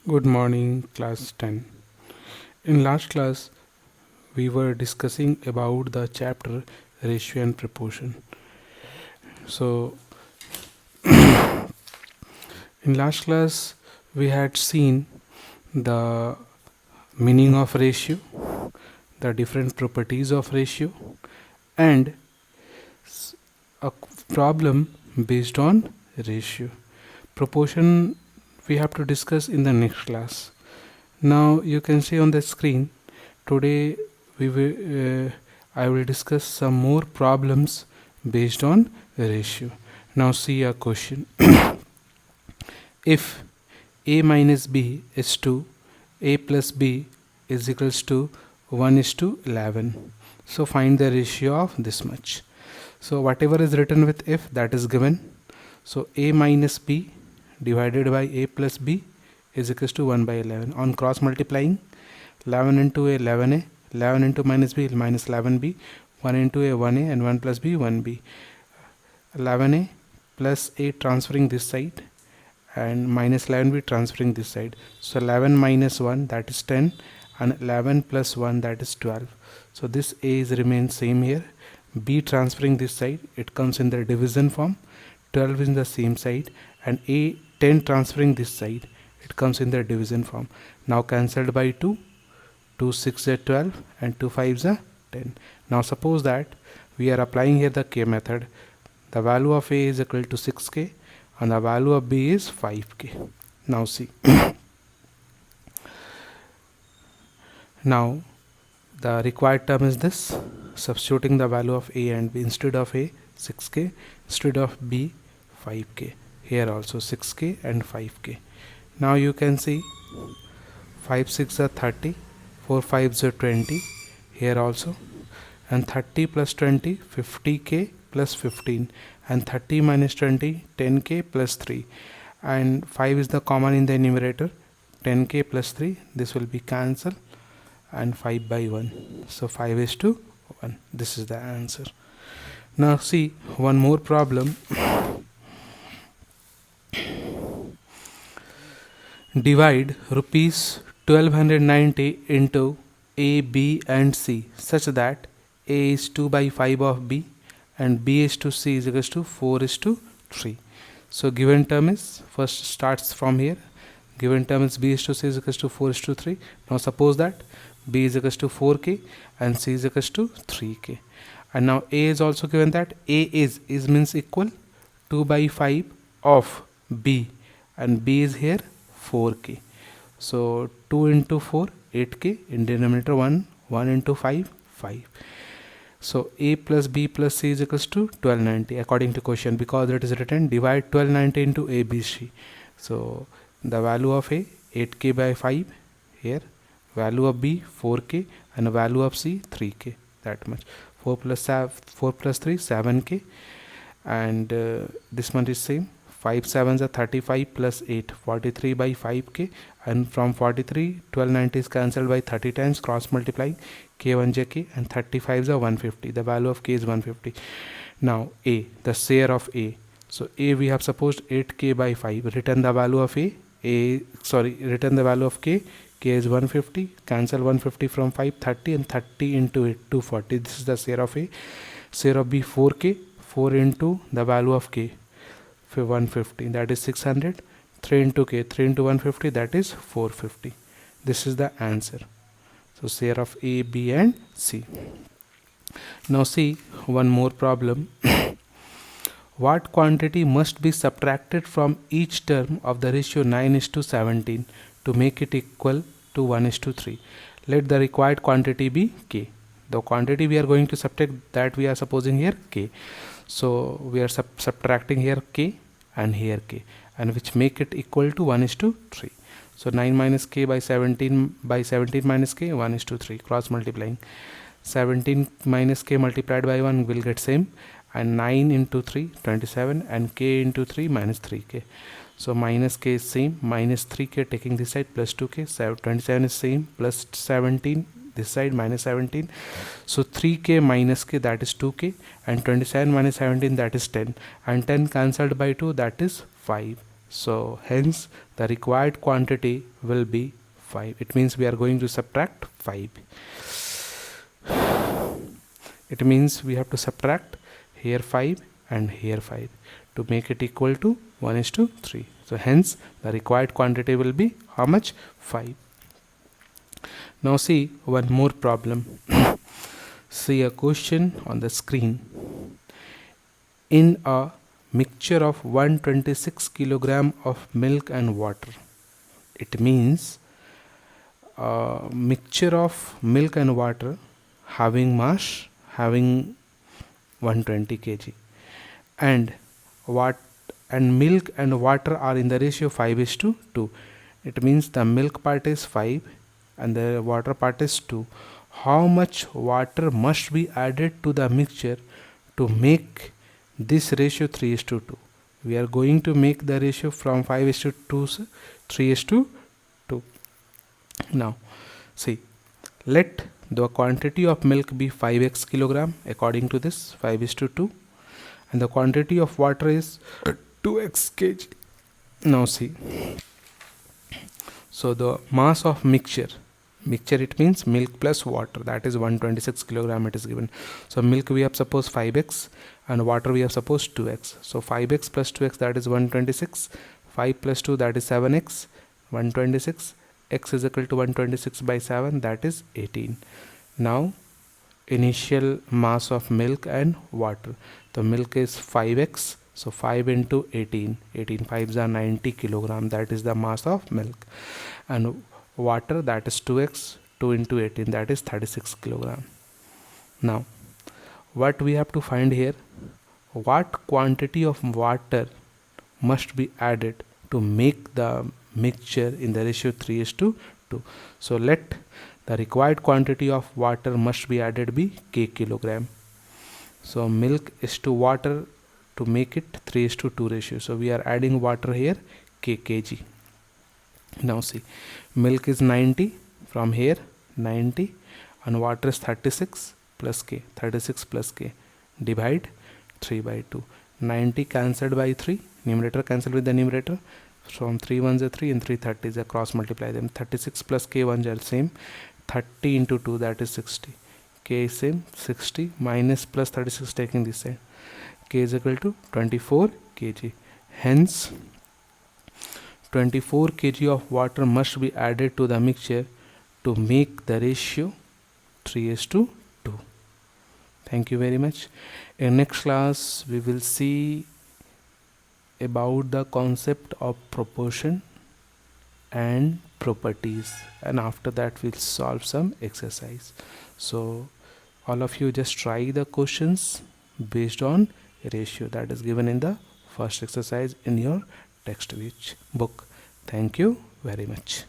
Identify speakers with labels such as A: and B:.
A: Good morning, class 10. In last class, we were discussing about the chapter ratio and proportion. So, in last class, we had seen the meaning of ratio, the different properties of ratio, and a problem based on ratio. Proportion we have to discuss in the next class. Now, you can see on the screen today I will discuss some more problems based on ratio. Now see a question. If a minus b is 2, a plus b is equals to 1 is to 11. So find the ratio of this much. So whatever is written with if, that is given. So a minus b divided by a plus b is equals to 1 by 11. On cross multiplying, 11 into a 11a, 11 into minus b minus 11b, 1 into a 1a, and 1 plus b 1b. 11a plus a transferring this side, and minus 11b transferring this side. So 11 minus 1, that is 10, and 11 plus 1, that is 12. So this a is remains same here. B transferring this side, it comes in the division form. 12 is in the same side, and a 10 transferring this side, it comes in the division form. Now cancelled by 2. 2 6 are 12 and 2 5 are 10. Now suppose that we are applying here the k method. The value of a is equal to 6k and the value of b is 5k. Now see. Now the required term is this. Substituting the value of a and b. Instead of a 6k, instead of b 5k. Here also 6k and 5k. Now you can see 5 6 are 30, 4 5 are 20 here also, and 30 plus 20 50k plus 15, and 30 minus 20 10k plus 3, and 5 is the common in the numerator, 10k plus 3, this will be cancelled, and 5 by 1, so 5 is to 1. This is the answer. Now see one more problem. Divide rupees 1290 into A, B and C such that A is 2 by 5 of B and B is to C is equals to 4 is to 3. So given term is, first starts from here. Given term is B is to C is equals to 4 is to 3. Now suppose that B is equals to 4k and C is equals to 3k. And now A is also given that A is means equal 2 by 5 of B and B is here 4k. So 2 into 4 8k, in denominator 1 into 5 5. So a plus b plus c is equals to 1290 according to question, because it is written divide 1290 into a b c. So the value of a 8k by 5 here, value of b 4k, and the value of c 3k, that much. 4 plus 3 7k, and this one is same. 5 7s are 35 plus 8 43 by 5k, and from 43 1290 is cancelled by 30 times, cross multiplying k1 jk, and 35s are 150. The value of k is 150. Now a, the share of a. So a we have supposed 8k by 5. Return the value of return the value of k. K is 150. Cancel 150 from 5, 30, and 30 into it 240. This is the share of a. Share of b 4k. 4 into the value of k 150, that is 600. 3 into k, 3 into 150, that is 450. This is the answer. So share of a, b and c. Now see one more problem. What quantity must be subtracted from each term of the ratio 9 is to 17 to make it equal to 1 is to 3? Let the required quantity be k. The quantity we are going to subtract, that we are supposing here k. So we are subtracting here k and here k, and which make it equal to 1 is to 3. So 9 minus k by 17 minus k, 1 is to 3. Cross multiplying, 17 minus k multiplied by 1 will get same, and 9 into 3 27, and k into 3 minus 3k. So minus k is same, minus 3k taking this side, plus 2k. 27 is same, plus 17 this side, minus 17. So 3k minus k, that is 2k, and 27 minus 17, that is 10, and 10 cancelled by 2, that is 5. So hence the required quantity will be 5. It means we are going to subtract 5. It means we have to subtract here 5 and here 5 to make it equal to 1:3. So hence the required quantity will be how much? 5. Now see one more problem. See a question on the screen. In a mixture of 126 kilogram of milk and water, it means a mixture of milk and water having mass having 120 kg, and milk and water are in the ratio 5:2. It means the milk part is 5 and the water part is 2. How much water must be added to the mixture to make this ratio 3:2? We are going to make the ratio from 5:2 3:2. Now see, let the quantity of milk be 5x kilogram according to this 5:2, and the quantity of water is 2x kg. Now see, so the mass of mixture, it means milk plus water, that is 126 kilogram it is given. So milk we have suppose 5x and water we have suppose 2x. So 5x plus 2x, that is 126. 5 plus 2, that is 7x. 126, x is equal to 126 by 7, that is 18. Now initial mass of milk and water, the milk is 5x, so 5 into 18, 5s are 90 kilogram, that is the mass of milk, and water, that is 2x, 2 into 18, that is 36 kilogram. Now what we have to find here, what quantity of water must be added to make the mixture in the ratio 3:2. So let the required quantity of water must be added be k kilogram. So milk is to water to make it 3:2 ratio. So we are adding water here k kg. Now see, milk is 90 from here 90 and water is 36 plus k, 36 plus k, divide 3 by 2. 90 cancelled by 3, numerator cancelled with the numerator. From 3 ones are 3 and 3 30s are cross multiply them. 36 plus k ones are same. 30 into 2, that is 60. K is same, 60 minus plus 36 taking this side. K is equal to 24 kg. Hence 24 kg of water must be added to the mixture to make the ratio 3:2. Thank you very much. In next class we will see about the concept of proportion and properties, and after that we'll solve some exercise. So all of you just try the questions based on ratio that is given in the first exercise in your text book. Thank you very much.